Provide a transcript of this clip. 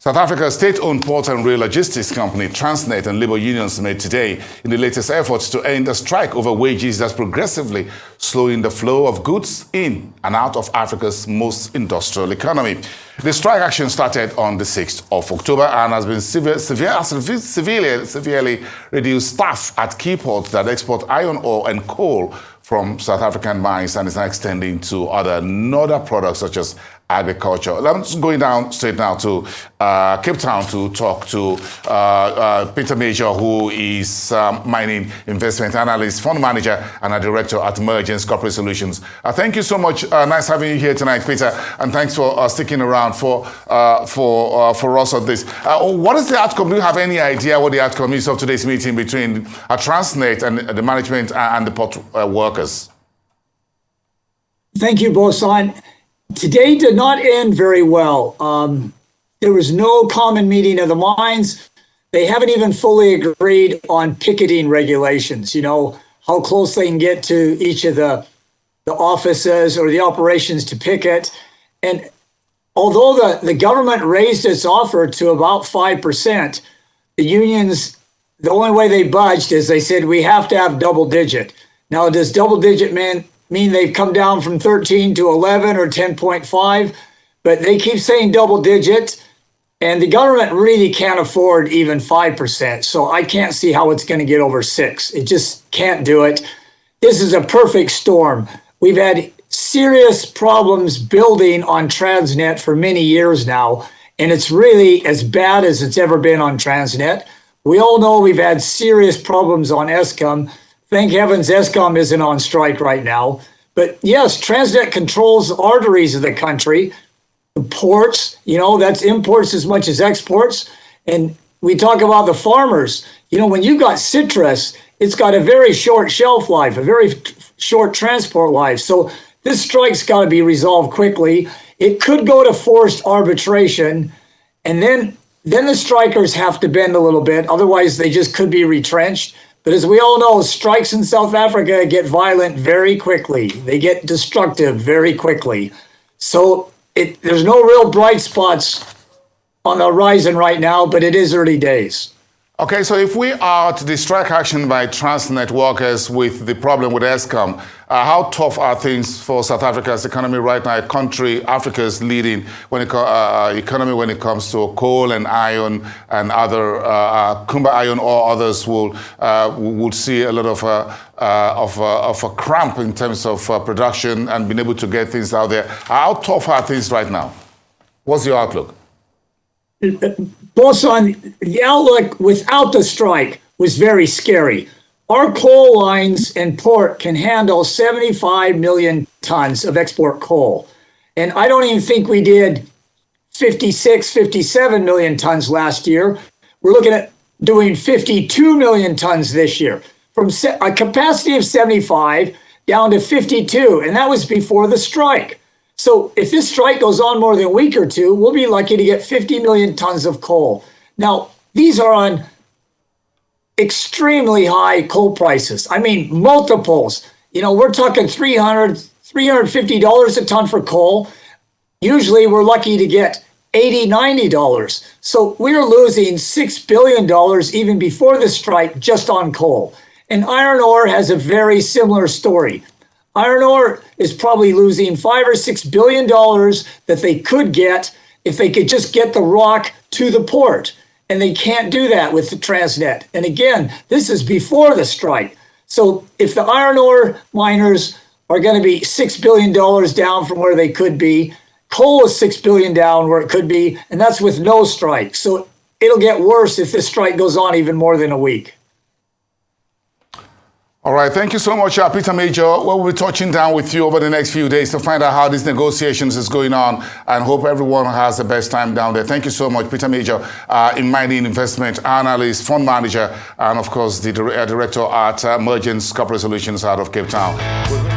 South Africa's state-owned port and rail logistics company Transnet and labor unions made today in the latest efforts to end a strike over wages that's progressively slowing the flow of goods in and out of Africa's most industrial economy. The strike action started on the 6th of October and has been severely reduced staff at key ports that export iron ore and coal from South African mines and is now extending to other northern products such as agriculture. I'm just going down straight now to Cape Town to talk to Peter Major, who is mining investment analyst, fund manager, and a director at Emergence Corporate Solutions. Thank you so much. Nice having you here tonight, Peter, and thanks for sticking around for us on this. What is the outcome? Do you have any idea what the outcome is of today's meeting between Transnet and the management and the port workers? Thank you, Bosan. Today did not end very well. There was no common meeting of the mines. They haven't even fully agreed on picketing regulations, how close they can get to each of the offices or the operations to picket. And although the government raised its offer to about 5%, the unions, the only way they budged is they said, we have to have double digit. Now, does double digit mean they've come down from 13 to 11 or 10.5, but they keep saying double digit, and the government really can't afford even 5%. So I can't see how it's going to get over 6. It just can't do it. This is a perfect storm. We've had serious problems building on Transnet for many years now, and it's really as bad as it's ever been on Transnet. We all know we've had serious problems on Eskom. Thank heavens Eskom isn't on strike right now. But yes, Transnet controls the arteries of the country, the ports, that's imports as much as exports. And we talk about the farmers. When you got citrus, it's got a very short shelf life, a very short transport life. So this strike's got to be resolved quickly. It could go to forced arbitration, and then the strikers have to bend a little bit. Otherwise, they just could be retrenched. But as we all know, strikes in South Africa get violent very quickly. They get destructive very quickly. So there's no real bright spots on the horizon right now, but it is early days. Okay, so if we are to the strike action by Transnet workers with the problem with Eskom, how tough are things for South Africa's economy right now? A country, Africa's leading economy when it comes to coal and iron and other Kumba iron or others would see a lot of a cramp in terms of production and being able to get things out there. How tough are things right now? What's your outlook? Bosan, the outlook without the strike was very scary. Our coal lines and port can handle 75 million tons of export coal. And I don't even think we did 56, 57 million tons last year. We're looking at doing 52 million tons this year, from a capacity of 75 down to 52. And that was before the strike. So if this strike goes on more than a week or two, we'll be lucky to get 50 million tons of coal. Now, these are on extremely high coal prices. I mean, multiples. We're talking $300, $350 a ton for coal. Usually we're lucky to get $80, $90. So we're losing $6 billion even before the strike just on coal. And iron ore has a very similar story. Iron ore is probably losing $5 or $6 billion that they could get if they could just get the rock to the port. And they can't do that with the Transnet. And again, this is before the strike. So if the iron ore miners are going to be $6 billion down from where they could be, coal is $6 billion down where it could be, and that's with no strike. So it'll get worse if this strike goes on even more than a week. All right, thank you so much, Peter Major. We'll be touching down with you over the next few days to find out how these negotiations is going on and hope everyone has the best time down there. Thank you so much, Peter Major, in mining investment analyst, fund manager, and of course, the director at Emergence Corporate Solutions out of Cape Town.